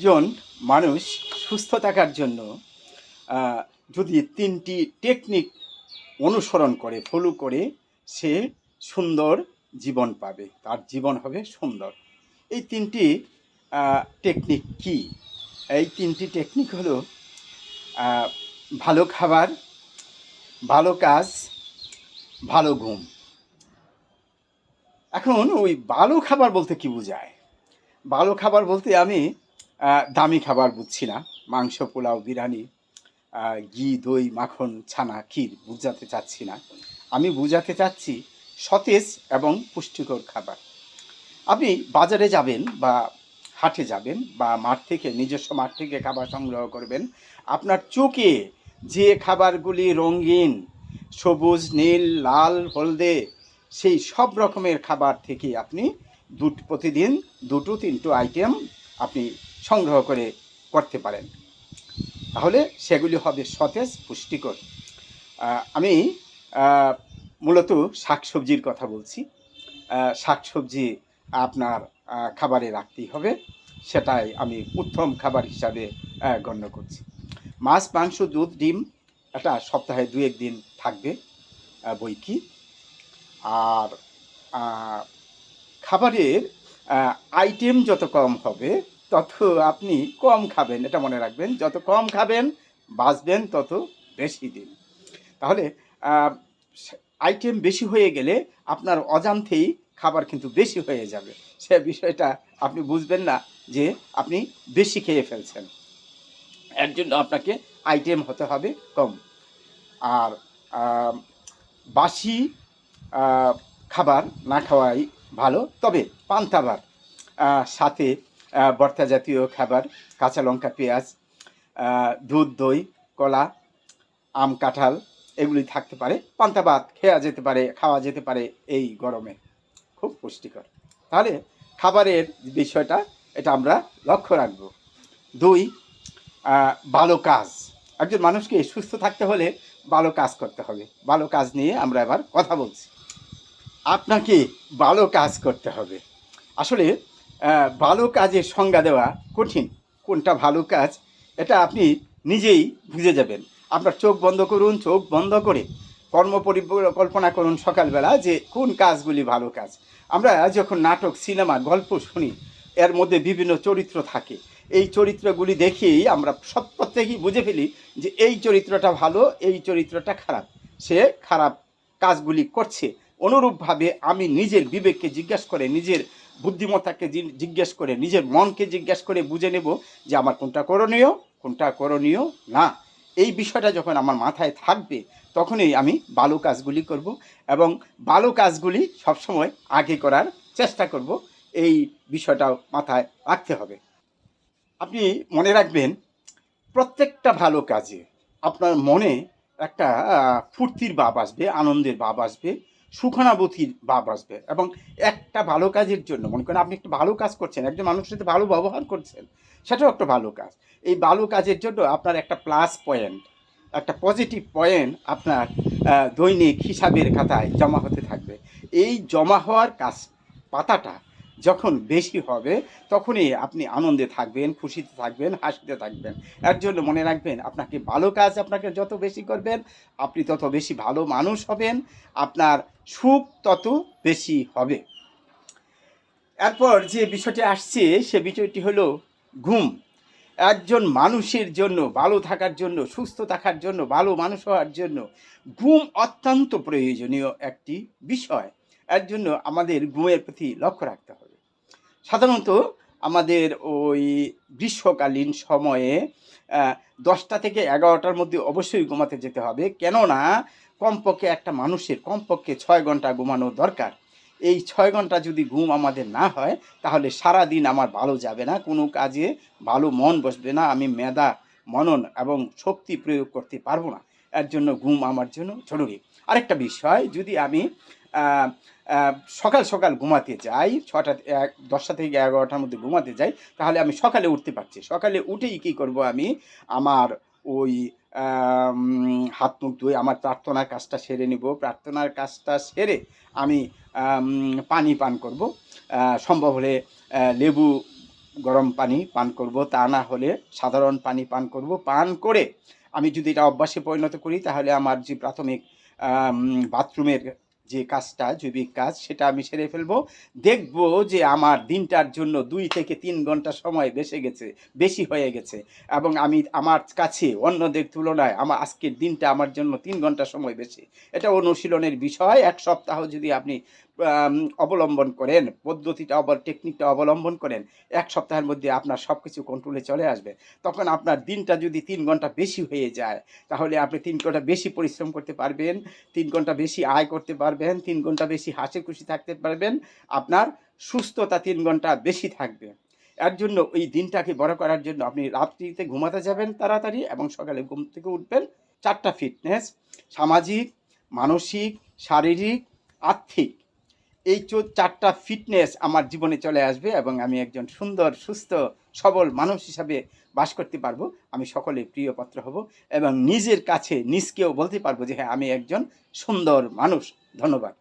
একজন মানুষ সুস্থ থাকার জন্য যদি ৩টি টেকনিক অনুসরণ করে, ফলো করে, সে সুন্দর জীবন পাবে, তার জীবন হবে সুন্দর। এই ৩টি টেকনিক কি? এই ৩টি টেকনিক হলো ভালো খাবার, ভালো কাজ, ভালো ঘুম। এখন ওই ভালো খাবার বলতে কি বোঝায়? ভালো খাবার বলতে আমি দামি খাবার বুঝছি না। মাংস, পোলাও, বিরিয়ানি, ঘি, দই, মাখন, ছানা, ক্ষীর বুঝাতে চাচ্ছি না। আমি বুঝাতে চাচ্ছি সতেজ এবং পুষ্টিকর খাবার। আপনি বাজারে যাবেন বা হাটে যাবেন বা মাঠ থেকে, নিজস্ব মাঠ থেকে খাবার সংগ্রহ করবেন। আপনার চোখে যে খাবারগুলি রঙিন, সবুজ, নীল, লাল, হলদে, সেই সব রকমের খাবার থেকে আপনি প্রতিদিন ২-৩টো আইটেম আপনি সংগ্রহ করতে পারেন। তাহলে সেগুলি হবে সতেজ, পুষ্টিকর। আমি মূলত শাকসবজির কথা বলছি। শাকসবজি আপনার খাবারে রাখতেই হবে, সেটাই আমি উত্তম খাবার হিসাবে গণ্য করছি। মাছ, মাংস, দুধ, ডিম এটা সপ্তাহে ২-১ দিন থাকবে বৈকি। আর খাবারের আইটেম যত কম হবে তত আপনি কম খাবেন, এটা মনে রাখবেন। যত কম খাবেন বাঁচবেন তত বেশি দিন। তাহলে আইটেম বেশি হয়ে গেলে আপনার অজান্তেই খাবার কিন্তু বেশি হয়ে যাবে। সে বিষয়টা আপনি বুঝবেন না যে আপনি বেশি খেয়ে ফেলছেন। এর জন্য আপনাকে আইটেম হতে হবে কম। আর বাসি খাবার না খাওয়াই ভালো। তবে পান্তা ভাত, সাথে ভর্তা জাতীয় খাবার, কাঁচা লঙ্কা, পেঁয়াজ, দুধ, দই, কলা, আম, কাঁঠাল এগুলি থাকতে পারে। পান্তা ভাত খাওয়া যেতে পারে এই গরমে, খুব পুষ্টিকর। তাহলে খাবারের বিষয়টা এটা আমরা লক্ষ্য রাখব। ২, ভালো কাজ। একজন মানুষকে সুস্থ থাকতে হলে ভালো কাজ করতে হবে। ভালো কাজ নিয়ে আমরা এবার কথা বলছি। আপনাকে ভালো কাজ করতে হবে। আসলে ভালো কাজের সংজ্ঞা দেওয়া কঠিন। কোনটা ভালো কাজ এটা আপনি নিজেই বুঝে যাবেন। আপনার চোখ বন্ধ করুন, চোখ বন্ধ করে কল্পনা করুন সকালবেলা যে কোন কাজগুলি ভালো কাজ। আমরা যখন নাটক, সিনেমা, গল্প শুনি, এর মধ্যে বিভিন্ন চরিত্র থাকে। এই চরিত্রগুলি দেখেই আমরা প্রত্যেকেই বুঝে ফেলি যে এই চরিত্রটা ভালো, এই চরিত্রটা খারাপ। সে খারাপ কাজগুলি করছে। অনুরূপভাবে আমি নিজের বিবেককে জিজ্ঞাসা করে, নিজের বুদ্ধিমত্তাকে জিজ্ঞেস করে, নিজের মনকে জিজ্ঞেস করে বুঝে নেব যে আমার কোনটা করণীয় না। এই বিষয়টা যখন আমার মাথায় থাকবে তখনই আমি ভালো কাজগুলি করব এবং ভালো কাজগুলি সবসময় আগে করার চেষ্টা করব। এই বিষয়টাও মাথায় রাখতে হবে। আপনি মনে রাখবেন, প্রত্যেকটা ভালো কাজে আপনার মনে একটা ফুর্তির ভাব আসবে, আনন্দের ভাব আসবে, সুখানুভূতির ভাব আসবে। এবং একটা ভালো কাজের জন্য মনে করেন আপনি একটা ভালো কাজ করছেন, একজন মানুষের সাথে ভালো ব্যবহার করছেন, সেটাও একটা ভালো কাজ। এই ভালো কাজের জন্য আপনার একটা প্লাস পয়েন্ট, একটা পজিটিভ পয়েন্ট আপনার দৈনিক হিসাবের খাতায় জমা হতে থাকবে। এই জমা হওয়ার পাতাটা যখন বেশি হবে তখনই আপনি আনন্দে থাকবেন, খুশিতে থাকবেন, হাসিতে থাকবেন। এর জন্য মনে রাখবেন, আপনাকে ভালো কাজ আপনাকে যত বেশি করবেন আপনি তত বেশি ভালো মানুষ হবেন, আপনার সুখ তত বেশি হবে। এরপর যে বিষয়টি আসছে সে বিষয়টি হলো ঘুম। একজন মানুষের জন্য, ভালো থাকার জন্য, সুস্থ থাকার জন্য, ভালো মানুষ হওয়ার জন্য ঘুম অত্যন্ত প্রয়োজনীয় একটি বিষয়। এর জন্য আমাদের ঘুমের প্রতি লক্ষ্য রাখতে হবে। সাধারণত আমাদের ওই গ্রীষ্মকালীন সময়ে 10টা থেকে 11টার মধ্যে অবশ্যই ঘুমাতে যেতে হবে। কেননা কমপক্ষে একটা মানুষের কমপক্ষে 6 ঘন্টা ঘুমানো দরকার। এই 6 ঘন্টা যদি ঘুম আমাদের না হয় তাহলে সারাদিন আমার ভালো যাবে না, কোনো কাজে ভালো মন বসবে না, আমি মেধা, মনন এবং শক্তি প্রয়োগ করতে পারবো না। এর জন্য ঘুম আমার জন্য জরুরি। আরেকটা বিষয়, যদি আমি সকাল সকাল ঘুমাতে যাই, 10টা থেকে 11টার মধ্যে ঘুমাতে যাই, তাহলে আমি সকালে উঠতে পারছি। সকালে উঠেই কী করব, আমি আমার ওই হাত মুখ ধুয়ে আমার প্রার্থনার কাজটা সেরে নেব। প্রার্থনার কাজটা সেরে আমি পানি পান করব, সম্ভব হলে লেবু গরম পানি পান করব, তা না হলে সাধারণ পানি পান করব। পান করে আমি যদি এটা অভ্যাসে পরিণত করি, তাহলে আমার যে প্রাথমিক বাথরুমের যে কাজটা, জৈবিক কাজ, সেটা আমি সেরে ফেলবো। দেখব যে আমার দিনটার জন্য ২ থেকে ৩ ঘন্টা সময় বেশি হয়ে গেছে, এবং আমি আমার কাছে অন্যদের তুলনায় আমার আজকের দিনটা আমার জন্য ৩ ঘন্টা সময় বেশি। এটা অনুশীলনের বিষয়। ১ সপ্তাহ যদি আপনি আম অবলম্বন করেন, টেকনিকটা অবলম্বন করেন, ১ সপ্তাহের মধ্যে আপনার সব কিছু কন্ট্রোলে চলে আসবে। তখন আপনার দিনটা যদি ৩ ঘন্টা বেশি হয়ে যায়, তাহলে আপনি ৩ ঘন্টা বেশি পরিশ্রম করতে পারবেন, ৩ ঘন্টা বেশি আয় করতে পারবেন, 3 ঘন্টা বেশি হাসিখুশি থাকতে পারবেন। আপনার সুস্থতা ৩ ঘন্টা বেশি থাকবে। এর জন্য ওই দিনটাকে বড় করার জন্য আপনি রাত্রিতে ঘুমাতে যাবেন তাড়াতাড়ি, এবং সকালে ঘুম থেকে উঠবেন। ৪ টা ফিটনেস: সামাজিক, মানসিক, শারীরিক, আর্থিক। এই ৪ টা ফিটনেস আমার জীবনে চলে আসবে, এবং আমি একজন সুন্দর, সুস্থ, সবল মানুষ হিসাবে বাস করতে পারবো। আমি সকলের প্রিয় পাত্র হব, এবং নিজের কাছে নিজকেও বলতে পারবো যে হ্যাঁ, আমি একজন সুন্দর মানুষ। ধন্যবাদ।